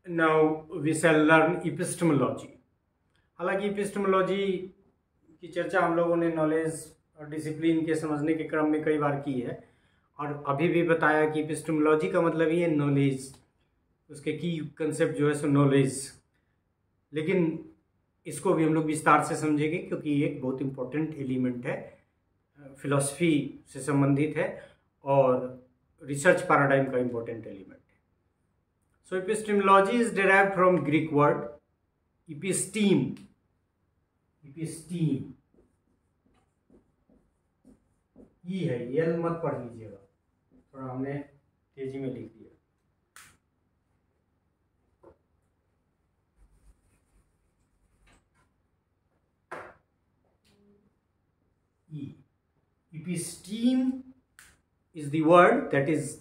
Now we shall learn epistemology. हालांकि epistemology की चर्चा हम लोगों ने नॉलेज और डिसिप्लिन के समझने के क्रम में कई बार की है और अभी भी बताया कि epistemology का मतलब ही है नॉलेज, उसके की कंसेप्ट जो है सो नॉलेज। लेकिन इसको भी हम लोग विस्तार से समझेंगे क्योंकि ये एक बहुत इम्पोर्टेंट एलिमेंट है, फिलॉसफी से संबंधित है और रिसर्च पैराडाइम का इम्पोर्टेंट एलिमेंट है। So epistemology is derived from Greek word episteme. episteme ये है, एल मत पढ़ लीजिएगा, थोड़ा हमने तेजी में लिख दिया। Episteme is the word that is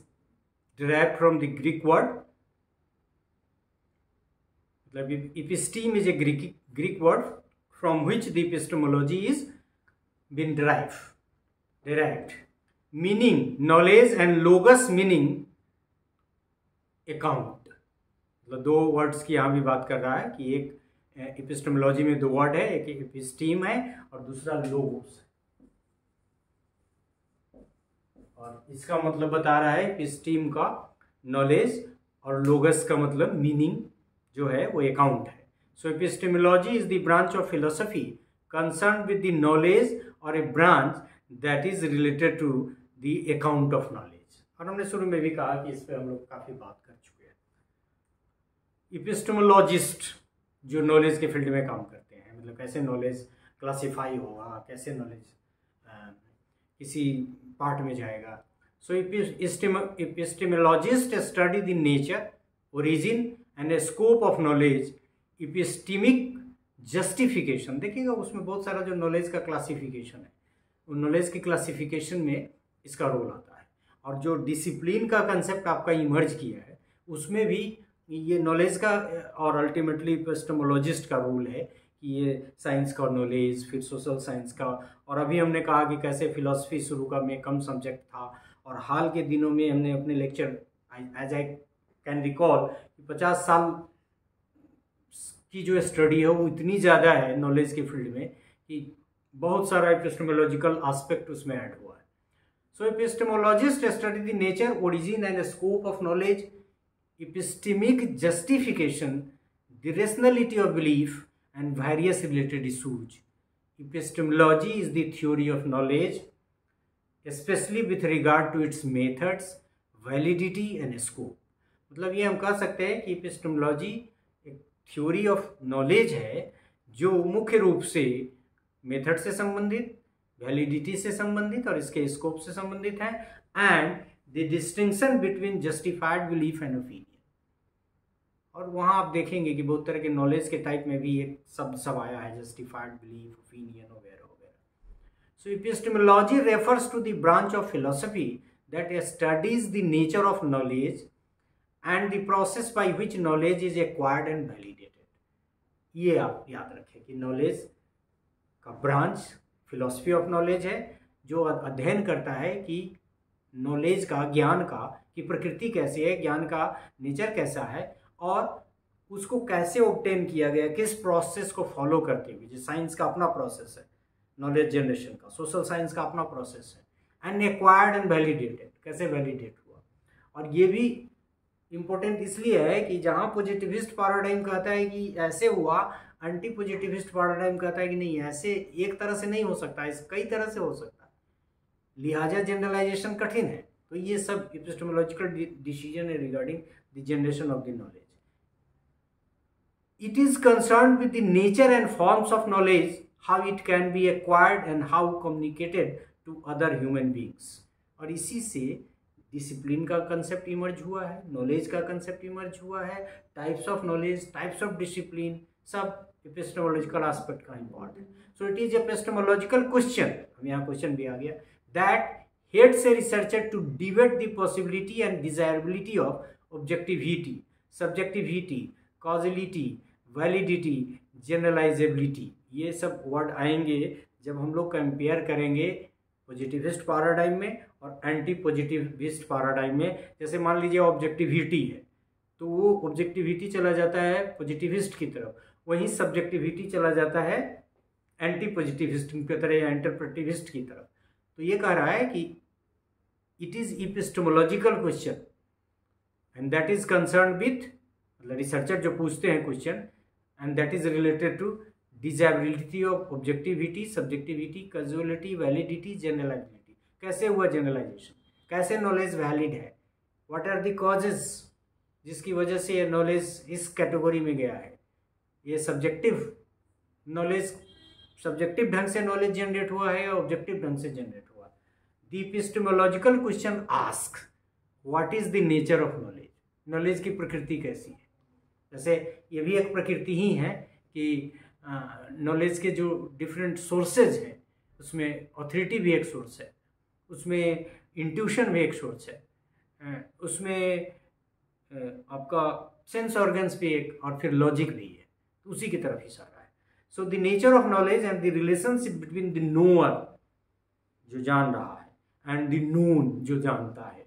derived from the Greek word. Episteme is a Greek word from which the epistemology is been derived, meaning knowledge, and logos meaning account। मतलब दो वर्ड्स की यहाँ भी बात कर रहा है कि एक epistemology में दो वर्ड है, एक episteme है और दूसरा logos है। और इसका मतलब बता रहा है episteme का नॉलेज और logos का मतलब मीनिंग जो है वो अकाउंट है। So epistemology is the branch of philosophy concern with the knowledge और a branch that is related to the account of knowledge. और हमने शुरू में भी कहा कि इस पे हम लोग काफी बात कर चुके हैं। एपिस्टेमोलॉजिस्ट जो नॉलेज के फील्ड में काम करते हैं, मतलब कैसे नॉलेज क्लासिफाई होगा, कैसे नॉलेज किसी पार्ट में जाएगा। So epistemologist study the nature, origin and a scope of knowledge, epistemic justification. देखिएगा उसमें बहुत सारा जो नॉलेज का क्लासिफिकेशन है, उन नॉलेज की क्लासिफिकेशन में इसका रोल आता है। और जो डिसिप्लिन का कंसेप्ट आपका इमर्ज किया है उसमें भी ये नॉलेज का और अल्टीमेटली एपिस्टेमोलॉजिस्ट का रोल है कि ये साइंस का नॉलेज, फिर सोशल साइंस का। और अभी हमने कहा कि कैसे फिलॉसफी शुरू का में कम सब्जेक्ट था और हाल के दिनों में हमने अपने lecture as I can recall 50 साल की जो स्टडी है वो इतनी ज़्यादा है नॉलेज के फील्ड में कि बहुत सारा एपिस्टेमोलॉजिकल एस्पेक्ट उसमें ऐड हुआ है। So epistemologist study the nature, origin and scope of knowledge, epistemic justification, the rationality of belief and various related issues. Epistemology is the theory of knowledge specially with regard to its methods, validity and scope. मतलब ये हम कह सकते हैं कि epistemology एक theory of knowledge है जो मुख्य रूप से मेथड से संबंधित, वैलिडिटी से संबंधित और इसके स्कोप से संबंधित है, and the distinction between justified belief and opinion. और वहाँ आप देखेंगे कि बहुत तरह के नॉलेज के टाइप में भी एक शब्द सब आया है, जस्टिफाइड बिलीफ, ओपिनियन वगैरह वगैरह। So epistemology refers to the branch of philosophy that studies the nature of knowledge and the process by which knowledge is acquired and validated। ये आप याद रखें कि नॉलेज का ब्रांच फिलॉसफी ऑफ नॉलेज है जो अध्ययन करता है कि नॉलेज का, ज्ञान का कि प्रकृति कैसी है, ज्ञान का नेचर कैसा है और उसको कैसे ऑब्टेन किया गया, किस प्रोसेस को फॉलो करते हुए। जो साइंस का अपना प्रोसेस है, नॉलेज जनरेशन का, सोशल साइंस का अपना प्रोसेस है, एंड एक्वायर्ड एंड वैलिडेटेड, कैसे वैलिडेट हुआ। और ये भी इम्पोर्टेंट इसलिए है कि जहाँ पॉजिटिविस्ट पैराडाइम कहता है कि ऐसे हुआ, एंटी पॉजिटिविस्ट पैराडाइम कहता है कि नहीं, ऐसे एक तरह से नहीं हो सकता, इस कई तरह से हो सकता है, लिहाजा जनरलाइजेशन कठिन है। तो ये सब एपिस्टेमोलॉजिकल डिसीजन है regarding the generation of the knowledge. It is concern with the nature and forms of knowledge, how it can be acquired and how communicated to other human beings. और इसी से discipline का concept emerge हुआ है, knowledge का concept emerge हुआ है, types of knowledge, types of discipline, सब एपिस्टेमोलॉजिकल एस्पेक्ट का important. So it is epistemological question, हम यहाँ क्वेश्चन भी आ गया, that heads a researcher to debate the possibility and desirability of objectivity, subjectivity, causality, validity, generalizability. ये सब word आएंगे जब हम लोग कंपेयर करेंगे पॉजिटिविस्ट पैराडाइम में और एंटी पॉजिटिविस्ट पैराडाइम में। जैसे मान लीजिए ऑब्जेक्टिविटी है, तो वो ऑब्जेक्टिविटी चला जाता है पॉजिटिविस्ट की तरफ, वहीं सब्जेक्टिविटी चला जाता है एंटी पॉजिटिविस्ट की तरह या इंटरप्रेटिविस्ट की तरफ। तो ये कह रहा है कि it is epistemological question and that is concern with, मतलब रिसर्चर जो पूछते हैं question, and that is related to desirability of objectivity, subjectivity, causality, validity, generalizability. कैसे हुआ जनरलाइजेशन, कैसे नॉलेज वैलिड है, व्हाट आर द कॉजेज जिसकी वजह से ये नॉलेज इस कैटेगरी में गया है। ये सब्जेक्टिव नॉलेज, सब्जेक्टिव ढंग से नॉलेज जनरेट हुआ है या ऑब्जेक्टिव ढंग से जनरेट हुआ। The epistemological question ask what is the nature of knowledge, knowledge की प्रकृति कैसी है। जैसे ये भी एक प्रकृति ही है कि नॉलेज के जो डिफरेंट सोर्सेज हैं उसमें ऑथोरिटी भी एक सोर्स है, उसमें इंट्यूशन भी एक सोर्स है, उसमें आपका सेंस ऑर्गन्स भी एक, और फिर लॉजिक भी है, तो उसी की तरफ इशारा है। So the nature of knowledge and the relationship between the knower जो जान रहा है एंड द नोन जो जानता है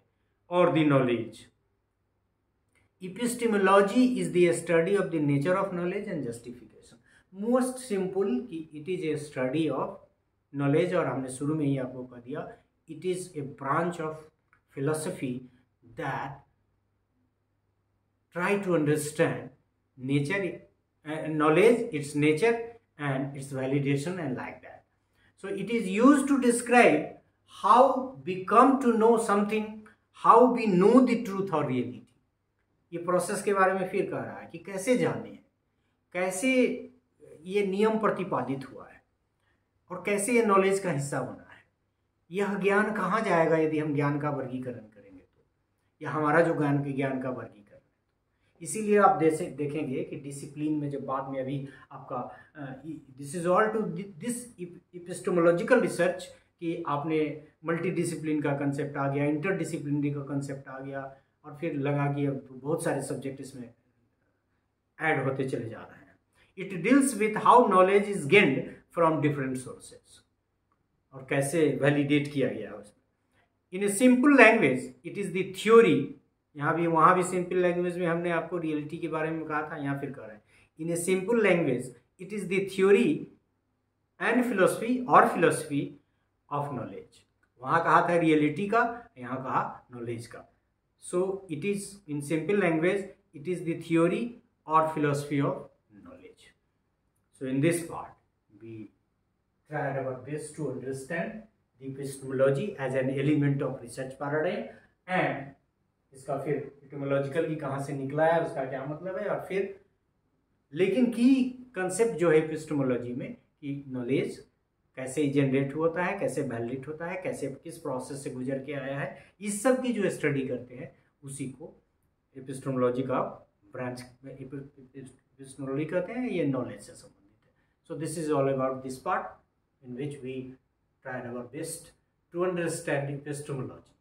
और the knowledge. Epistemology is the study of the nature of knowledge and justification. Most simple कि it is a study of knowledge, और हमने शुरू में ही आपको कह दिया it is a branch of philosophy that try to understand nature, knowledge, its nature and its validation and like that. So it is used to describe how we come to know something, how we know the truth or reality. ये process के बारे में फिर कह रहा है कि कैसे जाने, कैसे ये नियम प्रतिपादित हुआ है और कैसे ये नॉलेज का हिस्सा बना है। यह ज्ञान कहाँ जाएगा यदि हम ज्ञान का वर्गीकरण करेंगे तो, या हमारा जो ज्ञान का वर्गीकरण है। इसीलिए आप देखेंगे कि डिसिप्लिन में जब बाद में अभी आपका this is all to this epistemological research कि आपने मल्टी डिसिप्लिन का कंसेप्ट आ गया, इंटर डिसिप्लिनरी का कंसेप्ट आ गया, और फिर लगा कि अब तो बहुत सारे सब्जेक्ट इसमें ऐड होते चले जा रहे हैं। It deals with how knowledge is gained from different sources और कैसे वैलिडेट किया गया उसमें। In a simple language it is the theory, यहाँ भी वहाँ भी सिंपल लैंग्वेज में हमने आपको रियलिटी के बारे में कहा था, यहाँ फिर कह रहे हैं in a simple language it is the theory and philosophy और फिलोसफी ऑफ नॉलेज। वहाँ कहा था रियलिटी का, यहाँ कहा नॉलेज का। So it is, in simple language, it is the theory or philosophy of knowledge. So in this part, we tried our best to understand the epistemology as an element of research paradigm, and इसका फिर epistemological की कहाँ से निकला है, उसका क्या मतलब है, और फिर लेकिन की कंसेप्ट जो है epistemology में कि नॉलेज कैसे जनरेट होता है, कैसे वैलिडेट होता है, कैसे किस प्रोसेस से गुजर के आया है, इस सब की जो स्टडी करते हैं उसी को एपिस्टेमोलॉजी का ब्रांच एपिस्टेमोलॉजी कहते हैं। ये नॉलेज से संबंधित है। So this is all about this part in which we tried our best to understand epistemology.